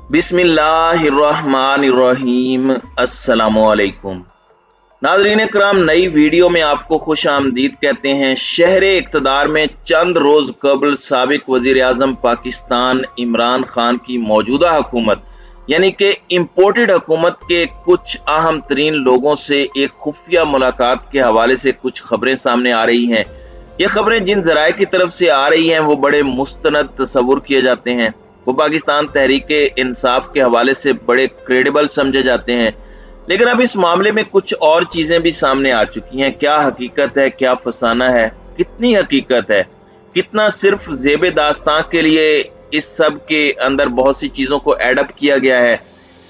बिस्मिल्लाहिर्रहमानिर्रहीम। अस्सलामुअलैकुम नाज़रीन कराम, नई वीडियो में आपको खुश आमदीद कहते हैं। शहरे इक़्तिदार में चंद रोज़ कबल साबिक वज़ीर आज़म पाकिस्तान इमरान खान की मौजूदा हुकूमत यानी कि इम्पोर्टेड हुकूमत के कुछ अहम तरीन लोगों से एक खुफिया मुलाकात के हवाले से कुछ खबरें सामने आ रही हैं। ये खबरें जिन ज़राए की तरफ से आ रही हैं वो बड़े मुस्तनद तस्वुर किए जाते हैं, वो पाकिस्तान तहरीक इंसाफ के हवाले से बड़े क्रेडिबल समझे जाते हैं। लेकिन अब इस मामले में कुछ और चीजें भी सामने आ चुकी हैं। क्या हकीकत है, क्या फसाना है, कितनी हकीकत है, कितना सिर्फ ज़ेबे दास्तां के लिए इस सब के अंदर बहुत सी चीजों को एडअप किया गया है,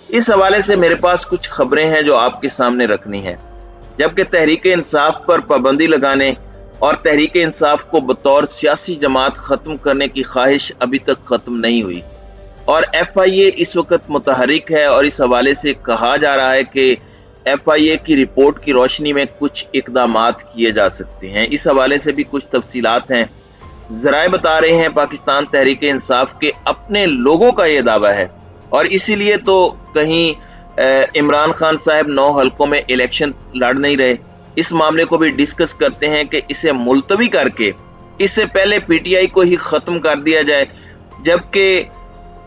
इस हवाले से मेरे पास कुछ खबरें हैं जो आपके सामने रखनी है। जबकि तहरीक इंसाफ पर पाबंदी लगाने और तहरीक इंसाफ को बतौर सियासी जमात खत्म करने की ख्वाहिश अभी तक खत्म नहीं हुई और FIA इस वक्त मुतहरिक है और इस हवाले से कहा जा रहा है कि FIA की रिपोर्ट की रोशनी में कुछ इकदामात किए जा सकते हैं। इस हवाले से भी कुछ तफसीलात हैं। ज़राए बता रहे हैं पाकिस्तान तहरीक इंसाफ के अपने लोगों का ये दावा है और इसीलिए तो कहीं इमरान खान साहब 9 हलकों में इलेक्शन लड़ नहीं रहे। इस मामले को भी डिस्कस करते हैं कि इसे मुलतवी करके इससे पहले PTI को ही खत्म कर दिया जाए, जबकि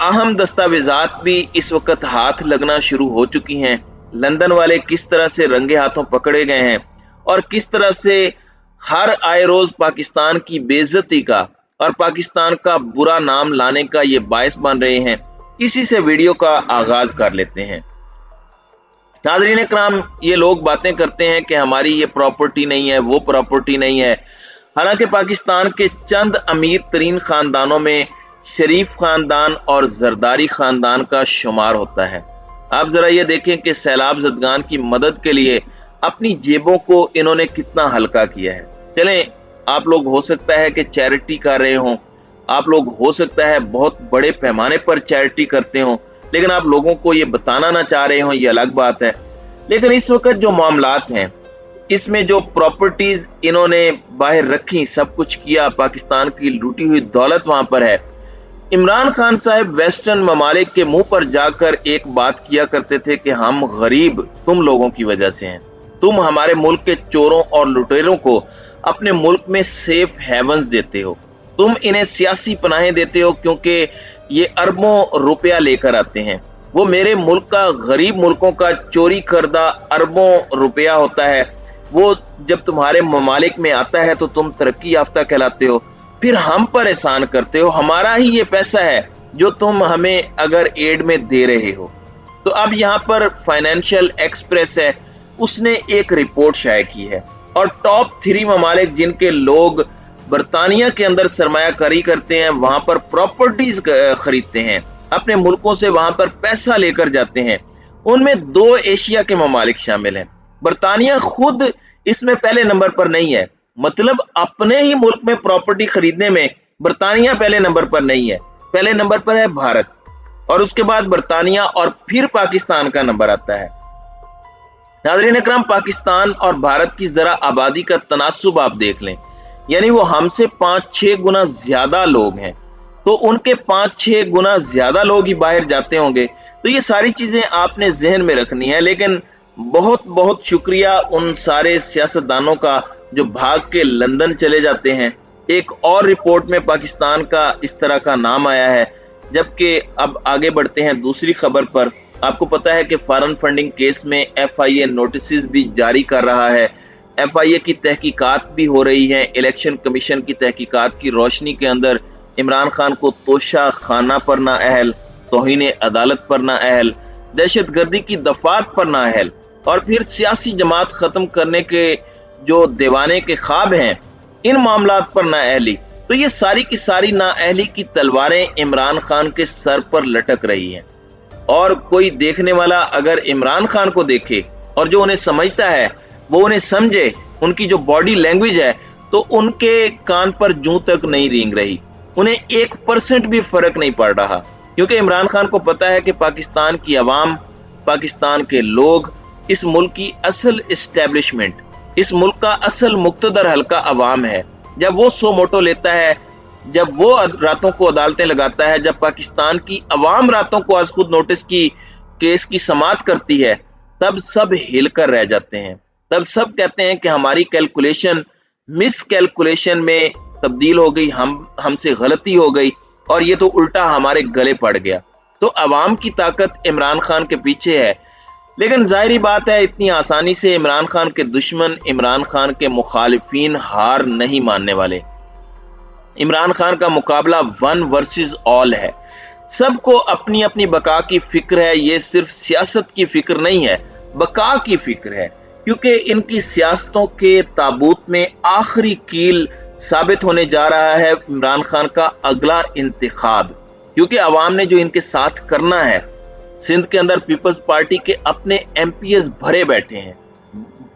अहम दस्तावेजात भी इस वक्त हाथ लगना शुरू हो चुकी हैं। लंदन वाले किस तरह से रंगे हाथों पकड़े गए हैं और किस तरह से हर आए रोज पाकिस्तान की बेइज्जती का और पाकिस्तान का बुरा नाम लाने का ये बायस बन रहे हैं। इसी से वीडियो का आगाज कर लेते हैं। नाज़रीन कराम, ये लोग बातें करते हैं कि हमारी ये प्रॉपर्टी नहीं है, वो प्रॉपर्टी नहीं है। हालांकि पाकिस्तान के चंद अमीर तरीन खानदानों में शरीफ खानदान और जरदारी खानदान का शुमार होता है। आप जरा ये देखें कि सैलाब ज़दगान की मदद के लिए अपनी जेबों को इन्होंने कितना हल्का किया है। चलें, आप लोग हो सकता है कि चैरिटी कर रहे हों, आप लोग हो सकता है बहुत बड़े पैमाने पर चैरिटी करते हों, लेकिन आप लोगों को ये बताना ना चाह रहे हो, ये अलग बात है। लेकिन इस वक्त जो मामलात हैं, इसमें जो प्रॉपर्टीज इन्होंने बाहर रखी, सब कुछ किया, पाकिस्तान की लूटी हुई दौलत वहां पर है। इमरान खान साहब वेस्टर्न ममालिक के मुंह पर जाकर एक बात किया करते थे कि हम गरीब तुम लोगों की वजह से हैं, तुम हमारे मुल्क के चोरों और लुटेरों को अपने मुल्क में सेफ हेवंस देते हो, तुम इन्हें सियासी पनाहें देते हो क्योंकि ये अरबों रुपया लेकर आते हैं। वो मेरे मुल्क का, गरीब मुल्कों का चोरी करदा अरबों रुपया होता है, वो जब तुम्हारे ममालिक में आता है तो तुम तरक्की याफ्ता कहलाते हो, फिर हम पर एहसान करते हो। हमारा ही ये पैसा है जो तुम हमें अगर एड में दे रहे हो। तो अब यहाँ पर फाइनेंशियल एक्सप्रेस है, उसने एक रिपोर्ट शाये की है और टॉप 3 ममालिक जिनके लोग बरतानिया के अंदर सरमायाकारी करते हैं, वहां पर प्रॉपर्टीज खरीदते हैं, अपने मुल्कों से वहां पर पैसा लेकर जाते हैं, उनमें 2 एशिया के ममालिक शामिल हैं। बरतानिया खुद इसमें पहले नंबर पर नहीं है, मतलब अपने ही मुल्क में प्रॉपर्टी खरीदने में बरतानिया पहले नंबर पर नहीं है। पहले नंबर पर है भारत और उसके बाद बरतानिया और फिर पाकिस्तान का नंबर आता है। नाज़रीन इकराम, पाकिस्तान और भारत की जरा आबादी का तनासुब आप देख लें, यानी वो हमसे 5-6 गुना ज्यादा लोग हैं, तो उनके 5-6 गुना ज्यादा लोग ही बाहर जाते होंगे। तो ये सारी चीजें आपने जहन में रखनी है। लेकिन बहुत बहुत शुक्रिया उन सारे सियासतदानों का जो भाग के लंदन चले जाते हैं। एक और रिपोर्ट में पाकिस्तान का इस तरह का नाम आया है। जबकि अब आगे बढ़ते हैं दूसरी खबर पर। आपको पता है कि फॉरेन फंडिंग केस में FIA नोटिस भी जारी कर रहा है, FIA की तहकीकात भी हो रही है। इलेक्शन कमीशन की तहकीकात की रोशनी के अंदर इमरान खान को तोशा खाना पर ना अहल, तौहीन अदालत पर ना अहल, दहशत गर्दी की दफात पर ना अहल और फिर सियासी जमात खत्म करने के जो दीवाने के ख्वाब हैं, इन मामलात पर ना अहली। तो ये सारी की सारी ना अहली की तलवारें इमरान खान के सर पर लटक रही हैं और कोई देखने वाला अगर इमरान खान को देखे और जो उन्हें समझता है वो उन्हें समझे, उनकी जो बॉडी लैंग्वेज है, तो उनके कान पर जूं तक नहीं रेंग रही, उन्हें 1% भी फर्क नहीं पड़ रहा, क्योंकि इमरान खान को पता है कि पाकिस्तान की आवाम, पाकिस्तान के लोग, इस मुल्क की असल एस्टेब्लिशमेंट, इस मुल्क का असल मुक्तदर हल्का अवाम है। जब वो सो मोटो लेता है जब वो रातों को अदालतें लगाता है, जब पाकिस्तान की अवाम रातों को आज खुद नोटिस की केस की समाअत करती है, तब सब हिलकर रह जाते हैं। तब सब कहते हैं कि हमारी कैलकुलेशन मिस कैलकुलेशन में तब्दील हो गई, हमसे गलती हो गई और ये तो उल्टा हमारे गले पड़ गया। तो अवाम की ताकत इमरान खान के पीछे है। लेकिन जाहिर बात है, इतनी आसानी से इमरान खान के दुश्मन, इमरान खान के मुखालिफिन हार नहीं मानने वाले। इमरान खान का मुकाबला 1 वर्सेस ऑल है। सबको अपनी अपनी बका की फिक्र है। ये सिर्फ सियासत की फिक्र नहीं है, बका की फिक्र है, क्योंकि इनकी सियासतों के ताबूत में आखिरी कील साबित होने जा रहा है इमरान खान का अगला इंतखाब। क्योंकि अवाम ने जो इनके साथ करना है, सिंध के अंदर पीपल्स पार्टी के अपने एमपीएस भरे बैठे हैं।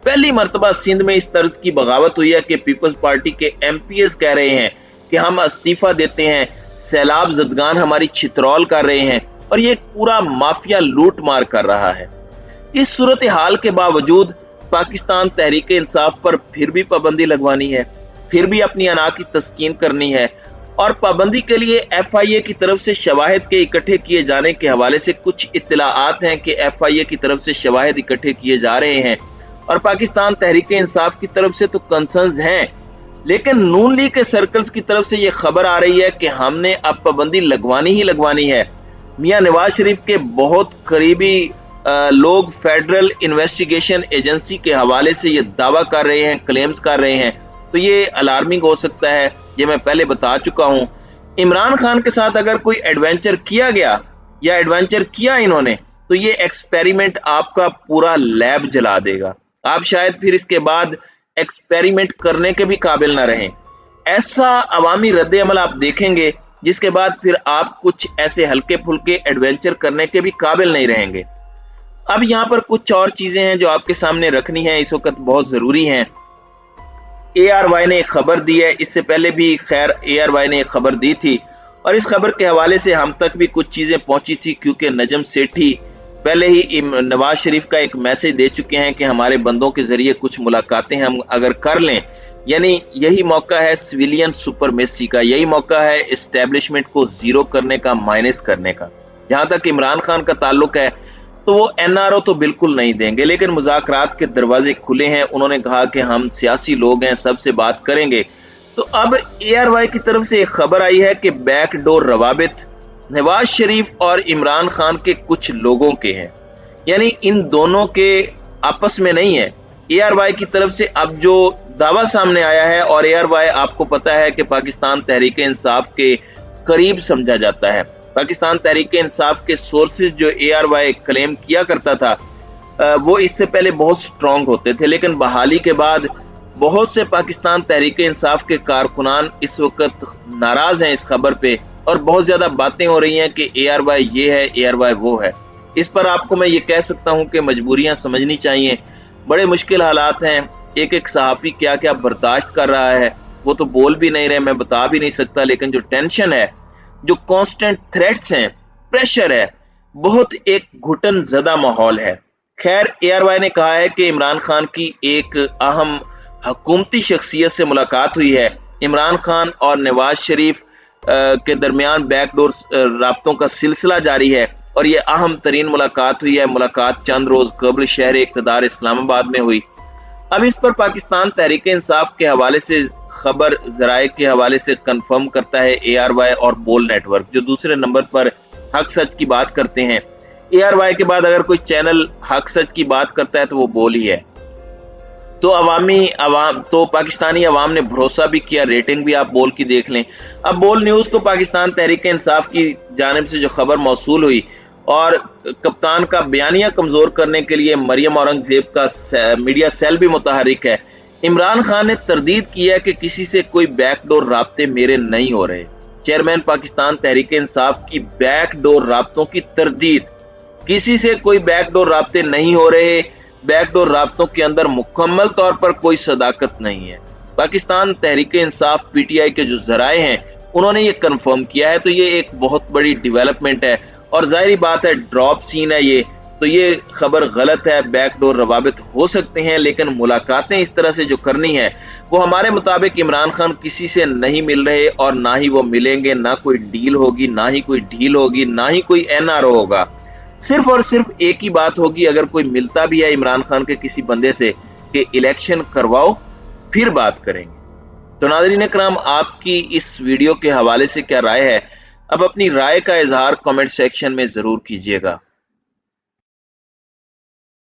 पहली मर्तबा सिंध में इस तर्ज की बगावत हुई है कि पीपल्स पार्टी के एमपीएस कह रहे हैं कि हम इस्तीफा देते हैं, सैलाब जदगान हमारी छितरौल कर रहे हैं और ये पूरा माफिया लूट मार कर रहा है। इस सूरत हाल के बावजूद पाकिस्तान तहरीक इंसाफ पर फिर भी पाबंदी लगवानी है, फिर भी अपनी अना की तस्कीन करनी है। और पाबंदी के लिए एफआईए की तरफ से शवाहिद के इकट्ठे किए जाने के हवाले से कुछ इत्तलाआत हैं कि एफआईए की तरफ से शवाहिद इकट्ठे किए जा रहे हैं और पाकिस्तान तहरीक इंसाफ की तरफ से तो कंसर्न्स हैं। लेकिन नून लीग के सर्कल्स की तरफ से यह खबर आ रही है कि हमने अब पाबंदी लगवानी ही लगवानी है। मियां नवाज शरीफ के बहुत करीबी लोग फेडरल इन्वेस्टिगेशन एजेंसी के हवाले से ये दावा कर रहे हैं, क्लेम्स कर रहे हैं। तो ये अलार्मिंग हो सकता है, ये मैं पहले बता चुका हूं। इमरान खान के साथ अगर कोई एडवेंचर किया गया या एडवेंचर किया इन्होंने, तो ये एक्सपेरिमेंट आपका पूरा लैब जला देगा। आप शायद फिर इसके बाद एक्सपेरिमेंट करने के भी काबिल ना रहें। ऐसा अवामी रद्द अमल आप देखेंगे जिसके बाद फिर आप कुछ ऐसे हल्के फुल्के एडवेंचर करने के भी काबिल नहीं रहेंगे। अब यहाँ पर कुछ और चीजें हैं जो आपके सामने रखनी है, इस वक्त बहुत जरूरी हैं। ARY ने एक खबर दी है, इससे पहले भी खैर ARY ने एक खबर दी थी और इस खबर के हवाले से हम तक भी कुछ चीजें पहुंची थी, क्योंकि नजम सेठी पहले ही नवाज शरीफ का एक मैसेज दे चुके हैं कि हमारे बंदों के जरिए कुछ मुलाकातें हम अगर कर लें, यानी यही मौका है सिविलियन सुपरमेसी का, यही मौका है एस्टेब्लिशमेंट को जीरो करने का, माइनस करने का। जहां तक इमरान खान का ताल्लुक है तो वो NRO तो बिल्कुल नहीं देंगे, लेकिन मुज़ाकरात के दरवाजे खुले हैं। उन्होंने कहा कि हम सियासी लोग हैं, सबसे बात करेंगे। तो अब ARY की तरफ से एक खबर आई है कि बैकडोर रवाबित नवाज शरीफ और इमरान खान के कुछ लोगों के हैं, यानी इन दोनों के आपस में नहीं है। ARY की तरफ से अब जो दावा सामने आया है, और ARY आपको पता है कि पाकिस्तान तहरीक इंसाफ के करीब समझा जाता है। पाकिस्तान तहरीक इंसाफ के सोर्सेज जो ARY क्लेम किया करता था, वो इससे पहले बहुत स्ट्रांग होते थे, लेकिन बहाली के बाद बहुत से पाकिस्तान तहरीक इंसाफ के कारकुनान इस वक्त नाराज हैं इस खबर पे, और बहुत ज्यादा बातें हो रही हैं कि ARY ये है, ARY वो है। इस पर आपको मैं ये कह सकता हूं कि मजबूरियां समझनी चाहिए। बड़े मुश्किल हालात हैं। एक एक सहाफी क्या क्या बर्दाश्त कर रहा है, वो तो बोल भी नहीं रहे, मैं बता भी नहीं सकता। लेकिन जो टेंशन है, जो कांस्टेंट थ्रेट्स हैं, प्रेशर है, बहुत एक घुटन ज़दा माहौल है। खैर, ARY ने कहा है कि इमरान खान की एक अहम हुकूमती शख्सियत से मुलाकात हुई है। इमरान खान और नवाज शरीफ के दरमियान बैकडोर राब्तों का सिलसिला जारी है और ये अहम तरीन मुलाकात हुई है। मुलाकात चंद रोज कबल शहर इक़्तिदार इस्लामाबाद में हुई। अब इस पर पाकिस्तान तहरीक इंसाफ के हवाले से खबर ज़राए के हवाले से कंफर्म करता है ARY और बोल नेटवर्क, जो दूसरे नंबर पर हक सच की बात करते हैं। ARY के बाद अगर कोई चैनल हक सच की बात करता है तो वो बोल ही है। तो पाकिस्तानी अवाम ने भरोसा भी किया, रेटिंग भी आप बोल की देख लें। अब बोल न्यूज़ को पाकिस्तान तहरीक इंसाफ की जानिब से जो खबर मौसूल हुई और कप्तान का बयानिया कमजोर करने के लिए मरियम औरंगजेब का मीडिया सेल भी मुतहरिक है। इमरान खान ने तरदीद की है कि किसी से कोई बैकडोर राब्ते मेरे नहीं हो रहे। चेयरमैन पाकिस्तान तहरीक इंसाफ की बैकडोर राब्तों की तरदीद, किसी से कोई बैकडोर राब्ते नहीं हो रहे। बैकडोर राब्तों के अंदर मुकम्मल तौर पर कोई सदाकत नहीं है। पाकिस्तान तहरीक इंसाफ PTI के जो जराए हैं उन्होंने ये कंफर्म किया है। तो ये एक बहुत बड़ी डेवलपमेंट है और जाहिर बात है ड्रॉप सीन है ये, तो ये खबर गलत है, बैकडोर रवाबित हो सकते हैं, लेकिन मुलाकातें इस तरह से जो करनी है वो हमारे मुताबिक इमरान खान किसी से नहीं मिल रहे और ना ही वो मिलेंगे, ना कोई डील होगी, ना ही कोई ढील होगी, ना ही कोई एनआरओ होगा। सिर्फ और सिर्फ एक ही बात होगी, अगर कोई मिलता भी है इमरान खान के किसी बंदे से कि इलेक्शन करवाओ, फिर बात करेंगे। तो नाज़रीन इकराम, आपकी इस वीडियो के हवाले से क्या राय है? अब अपनी राय का इजहार कमेंट सेक्शन में जरूर कीजिएगा।